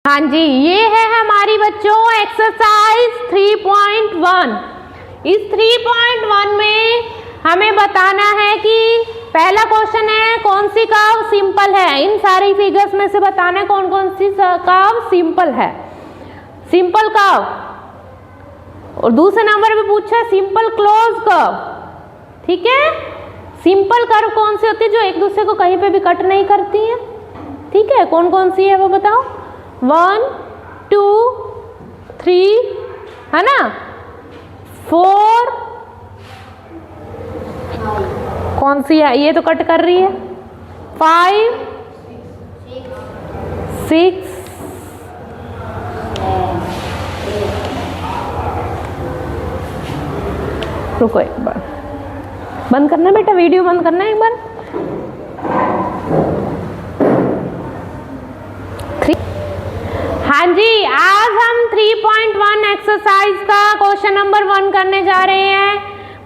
हाँ जी, ये है हमारी बच्चों एक्सरसाइज 3.1। इस 3.1 में हमें बताना है कि पहला क्वेश्चन है कौन सी कर्व सिंपल है। इन सारी फिगर्स में से बताना है कौन कौन सी कर्व सिंपल है, सिंपल कर्व। और दूसरे नंबर पे पूछा है सिंपल क्लोज कर्व। ठीक है, सिंपल कर्व कौन सी होती है जो एक दूसरे को कहीं पे भी कट नहीं करती है। ठीक है, कौन कौन सी है वो बताओ। 1 2 3 है ना, 4 कौन सी है, ये तो कट कर रही है। 5 6 रुको एक बार, बंद करना बेटा, वीडियो बंद करना एक बार। 3। हाँ जी, आज हम 3.1 एक्सरसाइज का क्वेश्चन नंबर 1 करने जा रहे हैं।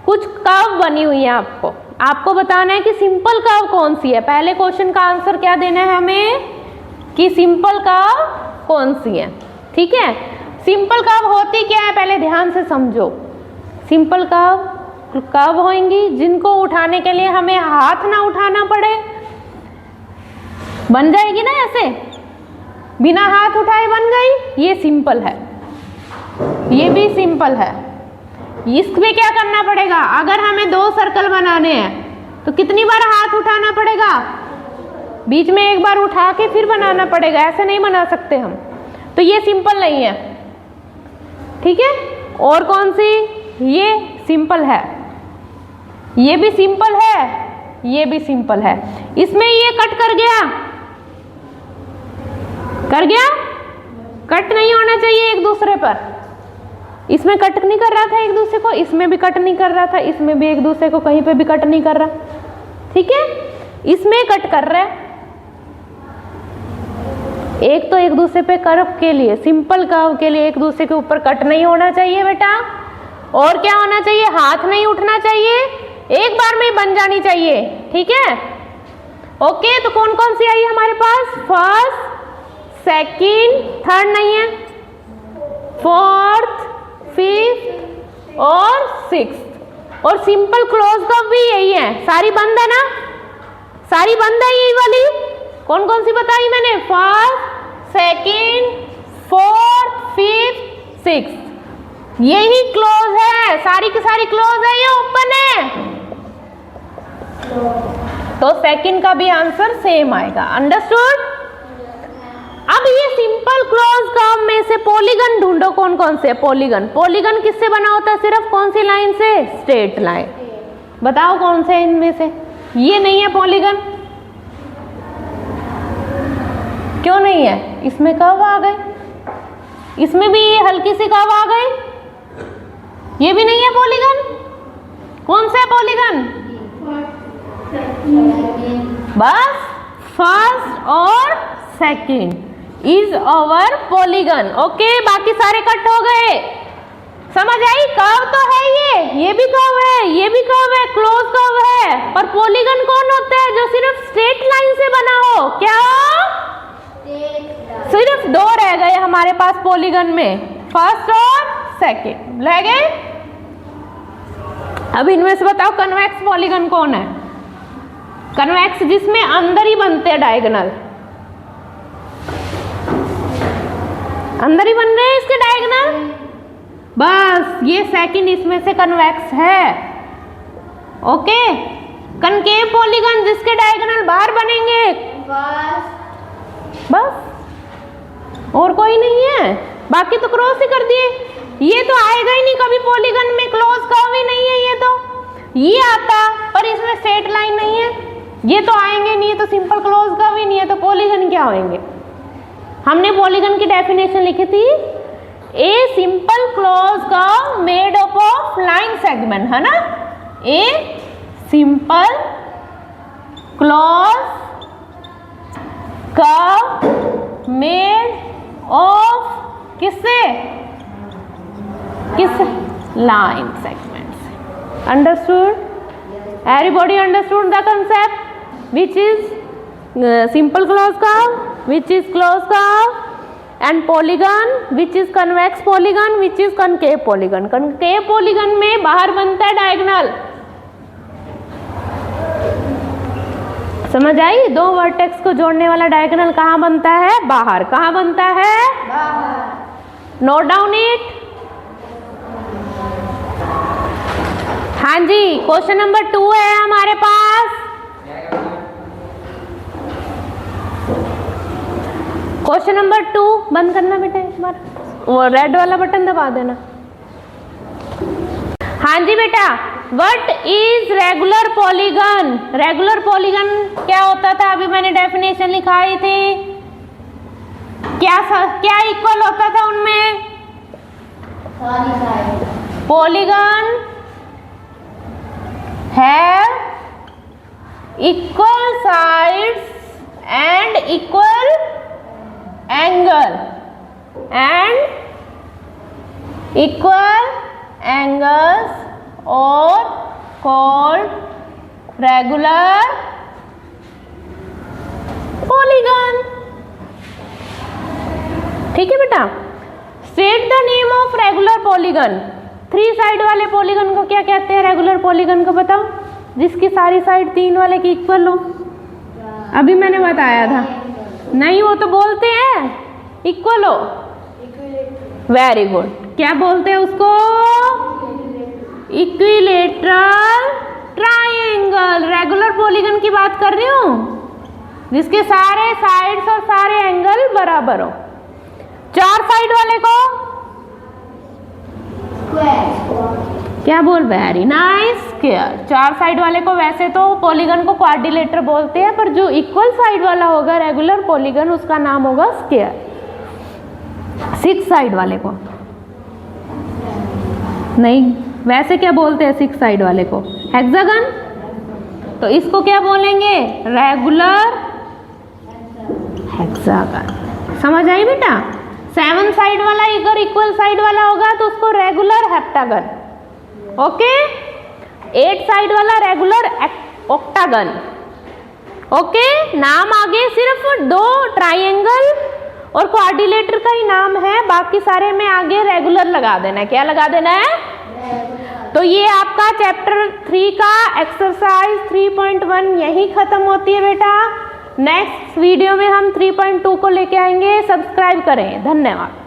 कुछ कर्व बनी हुई है, आपको बताना है कि सिंपल कर्व कौन सी है। पहले क्वेश्चन का आंसर क्या देना है हमें कि सिंपल कर्व कौन सी है। ठीक है, सिंपल कर्व होती क्या है पहले ध्यान से समझो। सिंपल कर्व होंगी जिनको उठाने के लिए हमें हाथ ना उठाना पड़े, बन जाएगी ना ऐसे, बिना हाथ उठाए बन गई, ये सिंपल है। ये भी सिंपल है। इसमें क्या करना पड़ेगा, अगर हमें 2 सर्कल बनाने हैं तो कितनी बार हाथ उठाना पड़ेगा, बीच में एक बार उठा के फिर बनाना पड़ेगा, ऐसे नहीं बना सकते हम। तो ये सिंपल नहीं है। ठीक है, और कौन सी, ये सिंपल है, ये भी सिंपल है, ये भी सिंपल है। इसमें ये कट कर गया, कट नहीं होना चाहिए एक दूसरे पर। इसमें कट नहीं कर रहा था एक दूसरे को, इसमें भी कट नहीं कर रहा था, इसमें भी एक दूसरे को कहीं पे भी कट नहीं कर रहा। ठीक है, इसमें कट कर रहा है। एक तो एक दूसरे पे कर्व के लिए, सिंपल कर्व के लिए एक दूसरे के ऊपर कट नहीं होना चाहिए बेटा। और क्या होना चाहिए, हाथ नहीं उठना चाहिए, एक बार में बन जानी चाहिए। ठीक है, ओके। तो कौन कौन सी आई हमारे पास, फर्स्ट, सेकंड, थर्ड नहीं है, 4th, 5th और 6th। और सिंपल क्लोज कर्व भी यही है, सारी बंद है ना, सारी बंद है यही वाली। कौन कौन सी बताई मैंने, first, second, 4th, 5th, 6th, यही क्लोज है, सारी की सारी क्लोज है, ये ओपन है। तो सेकंड का भी आंसर सेम आएगा। अंडरस्टूड। अब ये सिंपल क्लोज कर्व में से पॉलीगन ढूंढो, कौन कौन से पॉलीगन किससे बना होता है, सिर्फ कौन सी लाइन से, स्ट्रेट लाइन। बताओ कौन से इनमें से, ये नहीं है पॉलीगन, क्यों नहीं है, इसमें कर्व आ गए, इसमें भी हल्की सी कर्व आ गई, ये भी नहीं है पॉलीगन। कौन सा है पॉलीगन, बस फर्स्ट और second is our polygon. Okay, बाकी सारे कट हो गए, समझ आई। कर्व तो है, ये भी कर्व है, ये भी कर्व है, क्लोज कर्व है। और पॉलीगन कौन होता है, जो सिर्फ स्ट्रेट लाइन से बना हो। क्या, सिर्फ 2 रह गए हमारे पास पॉलीगन में, फर्स्ट और सेकंड रह गए। अब इनमें से बताओ कन्वेक्स पॉलीगन कौन है, कन्वेक्स जिसमें अंदर ही बनते हैं डायगोनल, अंदर ही बन रहे हैं इसके डायगोनल, बस ये सेकंड इसमें से कन्वेक्स है। ओके, कनकेव पॉलीगन जिसके डायगोनल बाहर बनेंगे, बस और कोई नहीं है, बाकी तो क्रॉस ही कर दिए। ये तो आएगा ही नहीं कभी पॉलीगन में, क्लोज कर्व ही नहीं है ये तो, ये आता पर इसमें स्ट्रेट लाइन नहीं है, ये तो आएंगे नहीं, ये तो सिंपल क्लोज कर्व ही नहीं है, तो पॉलीगन क्या होंगे। हमने पॉलीगन की डेफिनेशन लिखी थी, a simple close curve made up of line segment, है ना। A simple close curve made of किससे, किस लाइन सेगमेंट से। Understood, everybody understood the concept, which is simple closed curve, which is closed curve, and polygon which is convex polygon which is concave polygon. Concave polygon में बाहर बनता है diagonal. समझ आई? दो vertex को जोड़ने वाला डायगोनल कहाँ बनता है? बाहर। कहाँ बनता है? बाहर। Note down it. हाँ जी, क्वेश्चन नंबर 2 है हमारे पास। क्वेश्चन नंबर 2 बंद करना बेटा एक बार, वो रेड वाला बटन दबा देना। हाँ जी बेटा, what is regular polygon? Regular polygon क्या होता था? अभी मैंने डेफिनेशन लिखाई थी। क्या इक्वल होता था उनमें? Polygon have equal sides and equal angle and equal angles are called regular polygon। ठीक है बेटा, state the name of regular polygon। 3 side वाले पॉलीगन को क्या कहते हैं? रेगुलर पॉलीगन को बताओ, जिसकी सारी साइड 3 वाले की इक्वल हो। अभी मैंने बताया था। नहीं, वो तो बोलते हैं इक्वल हो। Very good. क्या बोलते हैं उसको? Equilateral triangle. रेगुलर पॉलीगन की बात कर रही हूँ, जिसके सारे साइड्स और सारे एंगल बराबर हो। 4 साइड वाले को क्या बोल? Very nice, square. 4 साइड वाले को वैसे तो पॉलीगन को क्वाड्रिलेटर बोलते हैं, पर जो इक्वल साइड वाला होगा रेगुलर पॉलीगन, उसका नाम होगा स्क्वायर। 6 साइड वाले को नहीं, वैसे क्या बोलते हैं 6 साइड वाले को? हेक्सागन। तो इसको क्या बोलेंगे? Regular hexagon. समझ आई बेटा? 7 साइड वाला अगर इक्वल साइड वाला होगा तो उसको रेगुलर हेप्टागन। ओके। 8 साइड वाला रेगुलर ऑक्टागन। ओके। नाम आगे सिर्फ 2 ट्रायंगल और क्वाड्रिलेटर का ही नाम है, बाकी सारे में आगे रेगुलर लगा देना है। क्या लगा देना है? तो ये आपका चैप्टर 3 का एक्सरसाइज 3.1 यही खत्म होती है बेटा। नेक्स्ट वीडियो में हम 3.2 को लेके आएंगे। सब्सक्राइब करें। धन्यवाद।